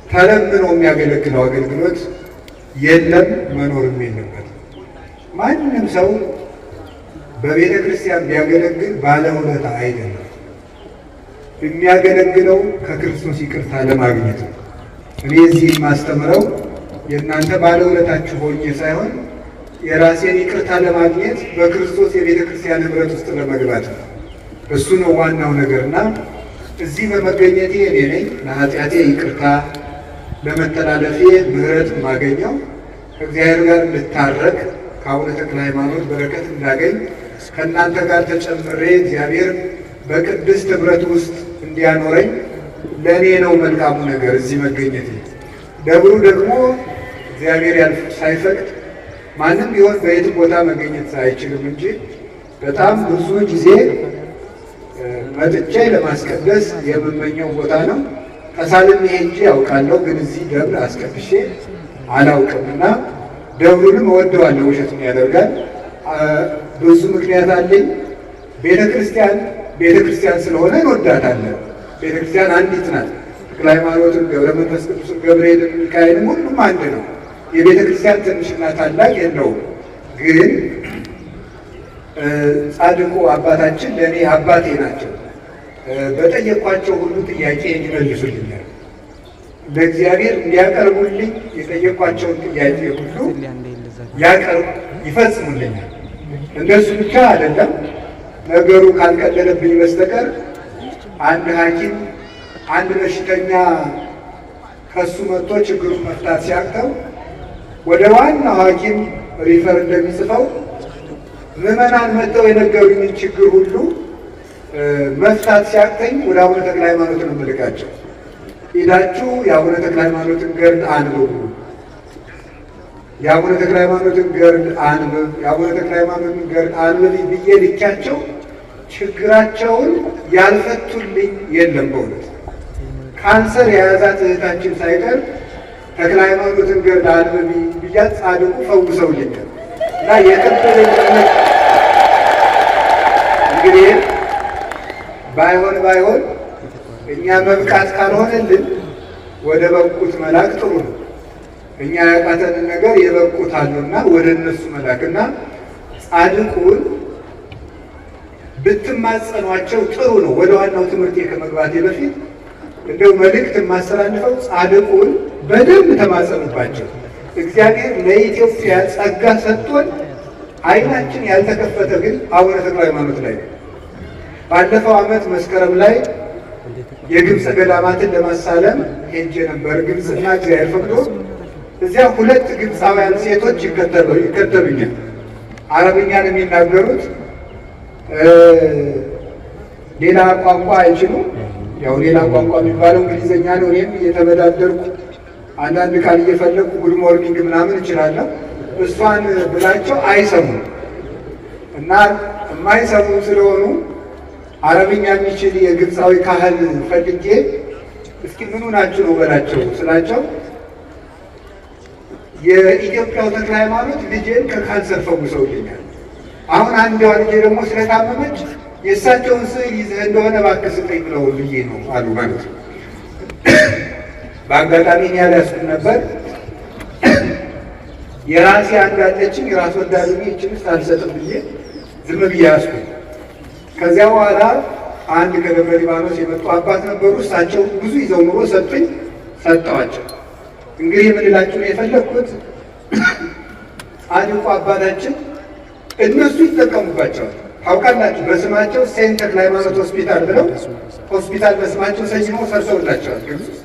ተለምኖ የሚያገለግለው አገልግሎት የለም፣ መኖርም የለበትም። ማንም ሰው በቤተ ክርስቲያን ቢያገለግል ባለውለታ አይደለም። የሚያገለግለው ከክርስቶስ ይቅርታ ለማግኘት ነው። እኔ እዚህ የማስተምረው የእናንተ ባለውለታችሁ ሆኜ ሳይሆን የራሴን ይቅርታ ለማግኘት በክርስቶስ የቤተ ክርስቲያን ኅብረት ውስጥ ለመግባት ነው። እሱ ነው ዋናው ነገርና እዚህ በመገኘቴ እኔ ነኝ ለኃጢአቴ ይቅርታ ለመተላለፌ ምሕረት የማገኘው ከእግዚአብሔር ጋር እንድታረቅ ከአቡነ ተክለ ሃይማኖት በረከት እንዳገኝ ከእናንተ ጋር ተጨምሬ እግዚአብሔር በቅድስት ኅብረት ውስጥ እንዲያኖረኝ ለእኔ ነው መልካሙ ነገር እዚህ መገኘቴ። ደብሩ ደግሞ እግዚአብሔር ሳይፈቅድ ማንም ቢሆን በየትም ቦታ መገኘት አይችልም እንጂ በጣም ብዙ ጊዜ መጥቼ ለማስቀደስ የምመኘው ቦታ ነው። ተሳልሜ ሄጄ ያውቃለሁ፣ ግን እዚህ ደብር አስቀድሼ አላውቅም እና ደብሩንም እወደዋለሁ። ውሸትም ያደርጋል። ብዙ ምክንያት አለኝ። ቤተክርስቲያን ስለሆነ እንወዳታለን። ቤተክርስቲያን አንዲት ናት። ተክለ ሃይማኖትን፣ ገብረ መንፈስ ቅዱስን፣ ገብርኤልን፣ ሚካኤልን ሁሉም አንድ ነው። የቤተክርስቲያን ትንሽና ታላቅ የለውም። ግን ጻድቁ አባታችን ለእኔ አባቴ ናቸው። በጠየኳቸው ሁሉ ጥያቄ ይመልሱልኛል። ለእግዚአብሔር እንዲያቀርቡልኝ የጠየኳቸውን ጥያቄ ሁሉ ይፈጽሙልኛል። እንደሱ ብቻ አይደለም፣ ነገሩ ካልቀለለብኝ በስተቀር አንድ ሐኪም አንድ በሽተኛ ከሱ መጥቶ ችግሩን መፍታት ሲያቅተው ወደ ዋናው ሐኪም ሪፈር እንደሚጽፈው ምዕመናን መጥተው የነገሩኝን ችግር ሁሉ መፍታት ሲያቅተኝ ወደ አቡነ ተክለ ሃይማኖት ነው የምልካቸው። ሄዳችሁ የአቡነ ተክለ ሃይማኖትን ገድል አንብቡ፣ የአቡነ ተክለ ሃይማኖትን ገድል አንብብ፣ የአቡነ ተክለ ሃይማኖትን ገድል አንብብ ብዬ ልቻቸው ችግራቸውን ያልፈቱልኝ የለም። በእውነት ካንሰር የያዛት እህታችን ሳይቀር ተክለ ሃይማኖትን ገድል አንብቢ ብያት ጻድቁ ፈውሰውልኛል። እና የከበደኝ እንግዲህ ባይሆን እኛ መብቃት ካልሆነልን ወደ በቁት መላክ ጥሩ ነው። እኛ ያቃተንን ነገር የበቁት አሉና ወደ እነሱ መላክና ጻድቁን ብትማጸኗቸው ጥሩ ነው። ወደ ዋናው ትምህርቴ ከመግባቴ በፊት እንደው መልእክት የማስተላልፈው ጻድቁን በደንብ ተማጸኑባቸው። እግዚአብሔር ለኢትዮጵያ ጸጋ ሰጥቶን ዓይናችን ያልተከፈተ ግን አቡነ ተክለ ሃይማኖት ላይ ነው። ባለፈው ዓመት መስከረም ላይ የግብፅ ገዳማትን ለማሳለም ሄጄ ነበር። ግብፅና እግዚአብሔር ፈቅዶ እዚያ ሁለት ግብፃውያን ሴቶች ይከተሉኛል። አረብኛን የሚናገሩት ሌላ ቋንቋ አይችሉም። ያው ሌላ ቋንቋ የሚባለው እንግሊዝኛ ነው። እኔም እየተበዳደርኩ አንዳንድ ቃል እየፈለግኩ ጉድ ሞርኒንግ ምናምን እችላለሁ። እሷን ብላቸው አይሰሙም እና የማይሰሙ ስለሆኑ አረብኛ የሚችል የግብፃዊ ካህል ፈልጌ እስኪ ምኑ ናችሁ ነው በላቸው ስላቸው የኢትዮጵያው ተክለ ሃይማኖት ልጄን ከካንሰር ፈውሰውልኛል። አሁን አንዷ ልጄ ደግሞ ስለታመመች የእሳቸውን ስዕል ይዘህ እንደሆነ እባክህ ስጠኝ ብለው ልዬ ነው አሉ ማለት ነው። በአጋጣሚ እኔ ያልያዝኩም ነበር። የራሴ አንዳለችኝ የራስ ወዳድ ይህችን አልሰጥም ብዬ ዝም ብዬ ያዝኩኝ። ከዚያ በኋላ አንድ ከደብረ ሊባኖስ የመጡ አባት ነበሩ። እሳቸው ብዙ ይዘው ኑሮ ሰጡኝ፣ ሰጠዋቸው። እንግዲህ የምንላችሁ ነው የፈለግኩት ጻድቁ አባታችን እነሱ ይጠቀሙባቸዋል። ታውቃላችሁ፣ በስማቸው ሴንት ተክለ ሃይማኖት ሆስፒታል ብለው ሆስፒታል በስማቸው ሰይመው ሰርተውላቸዋል። ግብፅ ውስጥ፣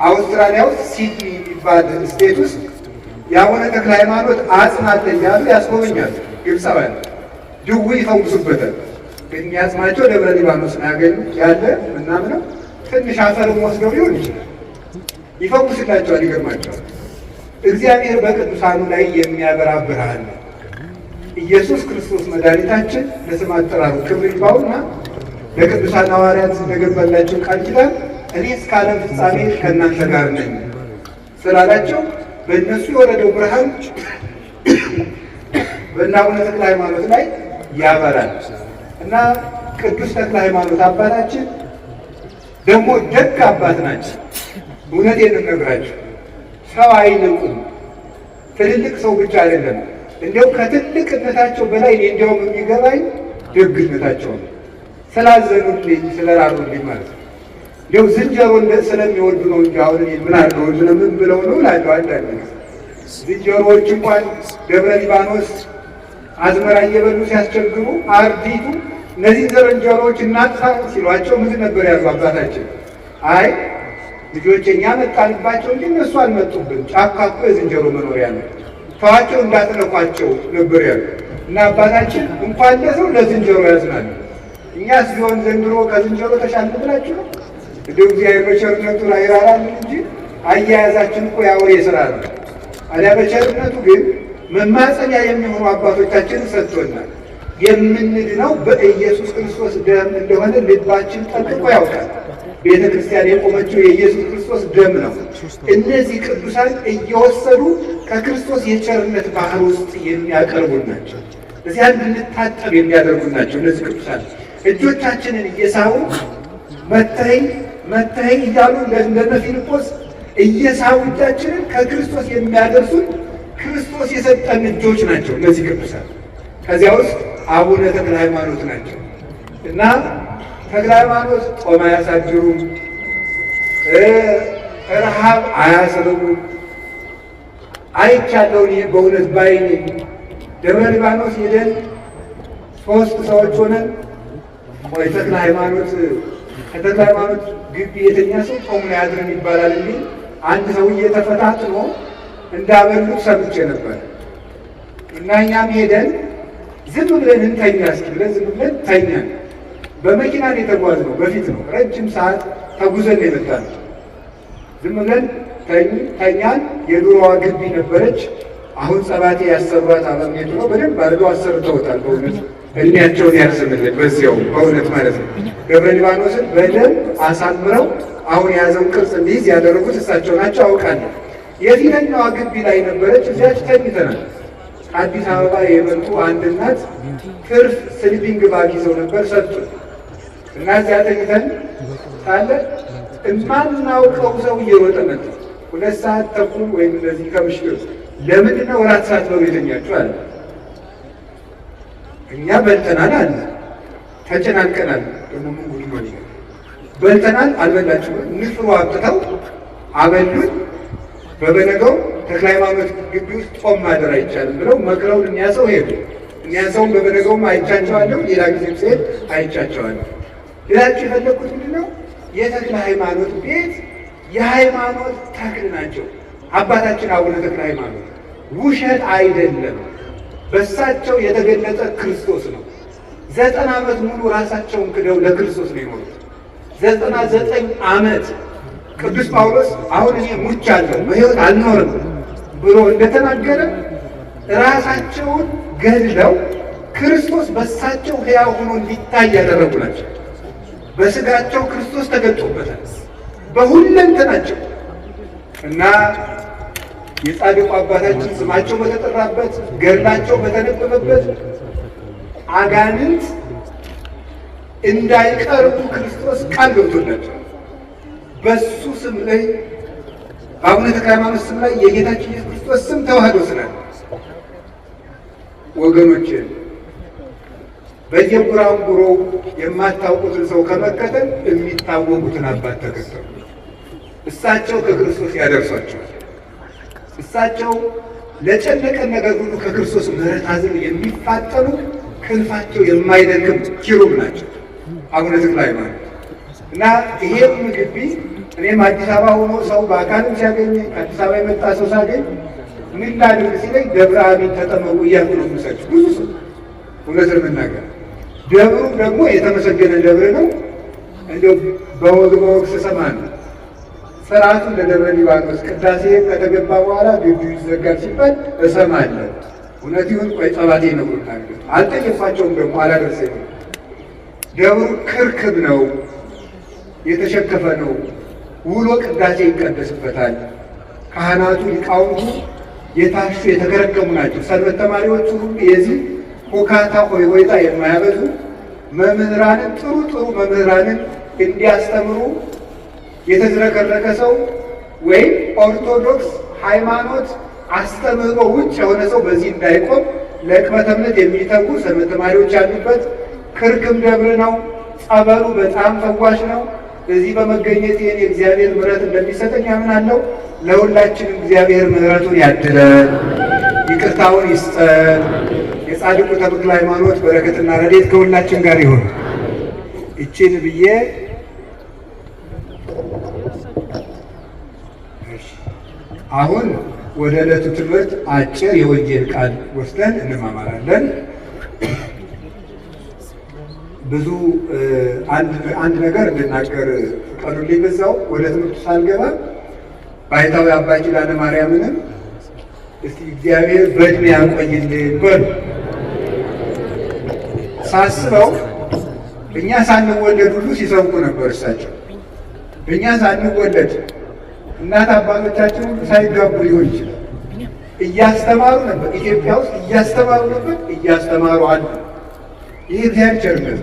አውስትራሊያ ውስጥ ሲድኒ የሚባል ስቴት ውስጥ የአቡነ ተክለ ሃይማኖት አጽም አለ እያሉ ያስጎበኛሉ። ግብፃውያን ድውይ ይፈውሱበታል። ግን የሚያጽማቸው ደብረ ሊባኖስ ነው ያገኙት ያለ ምናምነው ትንሽ አፈርም ወስደው ሊሆን ይችላል ይፈውስላቸዋል። ይገርማቸዋል። እግዚአብሔር በቅዱሳኑ ላይ የሚያበራ ብርሃን ነው። ኢየሱስ ክርስቶስ መድኃኒታችን ለስም አጠራሩ ክብር ይግባውና ለቅዱሳን ሐዋርያት እንደገባላቸው ቃል ኪዳን እኔ እስከ ዓለም ፍጻሜ ከእናንተ ጋር ነኝ ስላላቸው በእነሱ የወረደው ብርሃን በእነ አቡነ ተክለ ሃይማኖት ላይ ያበራል እና ቅዱስ ተክለ ሃይማኖት አባታችን ደግሞ ደግ አባት ናቸው። እውነቴን ነው የምነግራችሁ። ሰው አይንቁም። ትልልቅ ሰው ብቻ አይደለም፣ እንዲያው ከትልቅነታቸው በላይ እኔ እንዲያውም የሚገባኝ ደግነታቸው ነው። ስላዘኑልኝ ስለራሩልኝ ማለት ነው። እንዲያው ዝንጀሮ ስለሚወዱ ነው እንጂ አሁን ምን አድርገው ምን ብለው ነው እላለሁ። አንዳንድ ዝንጀሮዎች እንኳን ደብረ ሊባኖስ አዝመራ እየበሉ ሲያስቸግሩ አርዲቱ እነዚህ ዝንጀሮዎች እናጥፋ ሲሏቸው ምን ነበር ያሉ አባታችን? አይ ልጆች እኛ መጣንባቸው እንጂ እነሱ አልመጡብን። ጫካ እኮ የዝንጀሮ መኖሪያ ነው፣ ተዋቸው እንዳትነኳቸው ነበር ያሉ እና አባታችን እንኳን ለሰው ለዝንጀሮ ያዝናል። እኛስ ቢሆን ዘንድሮ ከዝንጀሮ ተሻልን ብላችሁ ነው? እንደው እግዚአብሔር በቸርነቱ ላይ ይራራልን እንጂ አያያዛችን እኮ ያወሬ ስራ ነው። አዲያ በቸርነቱ ግን መማፀኛ የሚሆኑ አባቶቻችን ሰጥቶናል። የምንድነው በኢየሱስ ክርስቶስ ደም እንደሆነ ልባችን ጠንቅቆ ያውቃል። ቤተ ክርስቲያን የቆመችው የኢየሱስ ክርስቶስ ደም ነው። እነዚህ ቅዱሳን እየወሰዱ ከክርስቶስ የቸርነት ባህር ውስጥ የሚያቀርቡን ናቸው። እዚያ እንድንታጠብ የሚያደርጉን ናቸው። እነዚህ ቅዱሳን እጆቻችንን እየሳቡ መተይ እያሉ እንደነ ፊልጶስ እየሳቡ እጃችንን ከክርስቶስ የሚያደርሱን ክርስቶስ የሰጠን እጆች ናቸው እነዚህ ቅዱሳን። ከዚያ ውስጥ አቡነ ተክለ ሃይማኖት ናቸው እና ተክለ ሃይማኖት ጾም አያሳድሩም፣ ረሃብ አያስርቡም። አይቻለሁ እኔ በእውነት ባይኔ ደብረ ሊባኖስ ሄደን 3 ሰዎች ሆነን ወይ ተክለ ሃይማኖት ከተክለ ሃይማኖት ግቢ የተኛ ሰው ጾም አያድርም ይባላል እንጂ አንድ ሰውዬ ተፈታትኖ እንዳበሉት ሰምቼ ነበር እና እኛም ሄደን ዝም ብለን እንተኛ እስኪ ብለን ዝም ብለን ተኛን። በመኪና ነው የተጓዝነው፣ በፊት ነው ረጅም ሰዓት ተጉዘን የመጣነው። ዝም ብለን ተኛን። የድሮዋ ግቢ ነበረች። አሁን ጸባቴ ያሰሯት አበምኔቱ ነው። በደንብ አድርገው አሰርተውታል። በእውነት እድሜያቸውን ያርዝምልን በዚያው በእውነት ማለት ነው። ደብረ ሊባኖስን በደንብ አሳምረው አሁን የያዘውን ቅርጽ እንዲይዝ ያደረጉት እሳቸው ናቸው አውቃለሁ። የፊተኛዋ ግቢ ላይ ነበረች። እዚያች ተኝተናል። አዲስ አበባ የመጡ አንድ እናት ትርፍ ስሊፒንግ ባግ ይዘው ነበር ሰጡ እና እዚያ ተኝተን ሳለ የማናውቀው ሰው እየሮጠ መጣ። 2 ሰዓት ተኩል ወይም እንደዚህ ከምሽቱ ለምንድን ነው 4 ሰዓት ነው የተኛችሁ አለ። እኛ በልተናል አለ፣ ተጨናንቀናል። ደግሞ ምን ጉድ ነው በልተናል አልበላችሁም? ንፍሮ አምጥተው አበሉን። በበነገው ተክለ ሃይማኖት ግቢ ውስጥ ጾም ማደር አይቻልም ብለው መክረውን እኛ ሰው ሄዱ። እኛ ሰውም በበነገውም አይቻቸዋለሁ፣ ሌላ ጊዜም ስሄድ አይቻቸዋለሁ። ሌላቸው የፈለግኩት ምንድን ነው? የተክለ ሃይማኖት ቤት የሃይማኖት ተክል ናቸው። አባታችን አቡነ ተክለ ሃይማኖት ውሸት አይደለም፣ በሳቸው የተገለጠ ክርስቶስ ነው። 90 ዓመት ሙሉ ራሳቸውን ክደው ለክርስቶስ ነው የኖሩት። 99 ዓመት ቅዱስ ጳውሎስ አሁን እኔ ሙቻለሁ በሕይወት አልኖርም ብሎ እንደተናገረ ራሳቸውን ገድለው ክርስቶስ በሳቸው ሕያው ሆኖ እንዲታይ ያደረጉ ናቸው። በስጋቸው ክርስቶስ ተገልጦበታል በሁለንተናቸው እና የጻድቁ አባታችን ስማቸው በተጠራበት ገድላቸው በተነበበበት አጋንንት እንዳይቀርቡ ክርስቶስ ቃል ገብቶላቸው በሱ ስም ላይ በአቡነ ተክለ ሃይማኖት ስም ላይ የጌታችን ኢየሱስ ክርስቶስ ስም ተዋህዶ ስላለ ወገኖች በየጉራንጉሮው የማታውቁትን ሰው ከመከተል የሚታወቁትን አባት ተከተሉ። እሳቸው ከክርስቶስ ያደርሷቸዋል። እሳቸው ለጨነቀን ነገር ሁሉ ከክርስቶስ ምሕረት አዘል የሚፋጠኑ ክንፋቸው የማይደክም ኪሩብ ናቸው አቡነ ተክለ ሃይማኖት እና ይሄም ግቢ እኔም አዲስ አበባ ሆኖ ሰው በአካልም ሲያገኝ አዲስ አበባ የመጣ ሰው ሳገኝ ምን ላድርግ ሲለኝ ደብረ አሚን ተጠመቁ እያልኩ ነው የምሰጭው። ብዙ ሰው እውነት ለመናገር ደብሩ ደግሞ የተመሰገነ ደብር ነው። እንደው በወግ ስሰማ ነው ስርዓቱ ለደብረ ሊባኖስ ቅዳሴ ከተገባ በኋላ ግቢው ይዘጋል ሲባል እሰማለሁ። እውነት ይሁን ቆይ ጸባቴ ነው ብናገር አልጠየፋቸውም። ደግሞ አላደረሰኝ። ደብሩ ክርክብ ነው፣ የተሸከፈ ነው። ውሎ ቅዳሴ ይቀደስበታል። ካህናቱ ሊቃውንቱ የታሹ የተከረከሙ ናቸው። ሰንበት ተማሪዎቹ ሁሉ የዚህ ሁካታ ሆይታ የማያበዙ መምህራንን ጥሩ መምህራንን እንዲያስተምሩ የተዝረከረከ ሰው ወይም ኦርቶዶክስ ሃይማኖት አስተምህሮ ውጭ የሆነ ሰው በዚህ እንዳይቆም ለሕክመተ እምነት የሚተጉ ሰንበት ተማሪዎች ያሉበት ክርክም ደብር ነው። ጸበሉ በጣም ፈዋሽ ነው። በዚህ በመገኘት ይህን የእግዚአብሔር ምሕረት እንደሚሰጠኝ አምናለሁ። ለሁላችንም እግዚአብሔር ምሕረቱን ያድለን፣ ይቅርታውን ይስጠን። የጻድቁ ተክለ ሃይማኖት በረከትና ረድኤት ከሁላችን ጋር ይሁን። እቺን ብዬ አሁን ወደ ዕለቱ ትምህርት አጭር የወንጌል ቃል ወስደን እንማማራለን። ብዙ አንድ ነገር እንድናገር ፍቀዱልኝ። በዛው ወደ ትምህርቱ ሳልገባ ባሕታዊ አባ ኪዳነ ማርያምንም እስቲ እግዚአብሔር በዕድሜ ያቆይልን በሉ። ሳስበው እኛ ሳንወለድ ሁሉ ሲሰብኩ ነበር። እሳቸው እኛ ሳንወለድ እናት አባቶቻችን ሁሉ ሳይጋቡ ሊሆን ይችላል እያስተማሩ ነበር። ኢትዮጵያ ውስጥ እያስተማሩ ነበር፣ እያስተማሩ አሉ። ይህ እግዚአብሔር ቸርነት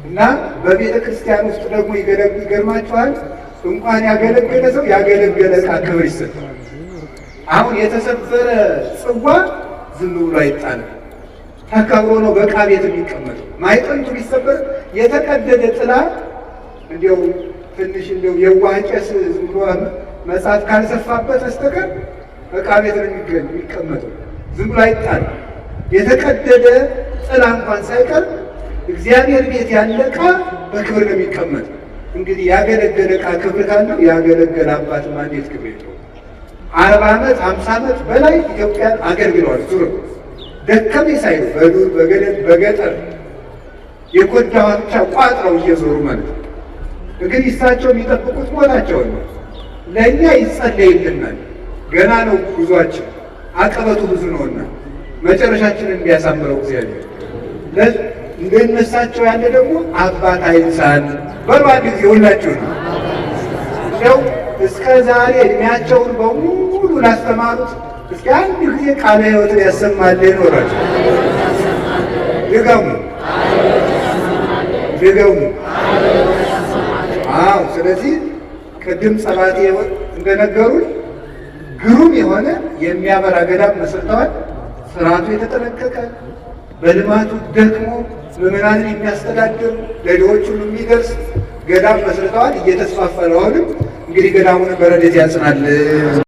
እና በቤተ ክርስቲያን ውስጥ ደግሞ ይገርማችኋል፣ እንኳን ያገለገለ ሰው ያገለገለ ዕቃ ክብር ይሰጣል። አሁን የተሰበረ ጽዋ ዝም ብሎ አይጣልም፣ ተከብሮ ነው በዕቃ ቤት የሚቀመጠው። ማይጠንቱ ቢሰበር የተቀደደ ጥላ እንዲያው ትንሽ እንዲያው የዋህ ቄስ ዝም ብሎ መጽሐፍ ካልሰፋበት በስተቀር ዕቃ ቤት ነው የሚቀመጠው፣ ዝም ብሎ አይጣልም። የተቀደደ ጥላ እንኳን ሳይቀር እግዚአብሔር ቤት ያለ ዕቃ በክብር ነው የሚቀመጠው። እንግዲህ ያገለገለ ዕቃ ክብር ካለው ያገለገለ አባትማ እንዴት ክብር የለውም? 40 ዓመት 50 ዓመት በላይ ኢትዮጵያን አገልግለዋል። ዙሮ ደከመኝ ሳይሉ በዱር በገደል በገጠር የጎዳዋ ብቻ ቋጥረው እየዞሩ ማለት ነው። እንግዲህ እሳቸው የሚጠብቁት ሞታቸውን ነው። ለእኛ ይጸለይልናል። ገና ነው ጉዟችን፣ አቀበቱ ብዙ ነውና መጨረሻችንን እንዲያሳምረው እግዚአብሔር እንደነሳቸው ያለ ደግሞ አባት አይንሳን በሉ። አንድ ጊዜ ሁላችሁ ነው እንደው እስከ ዛሬ እድሜያቸውን በሙሉ ላስተማሩት እስኪ አንድ ጊዜ ቃለ ሕይወትን ያሰማልን ይኖራል። ድገሙ ድገሙ። አዎ፣ ስለዚህ ቅድም ጸባቴ እንደነገሩን ግሩም የሆነ የሚያበራ ገዳም መስርተዋል። ስርዓቱ የተጠነቀቀ በልማቱ ደግሞ ምዕመናንን የሚያስተዳድር ለድሆች ሁሉ የሚደርስ ገዳም መስርተዋል። እየተስፋፋ ነው። አሁንም እንግዲህ ገዳሙን በረድኤት ያጽናል።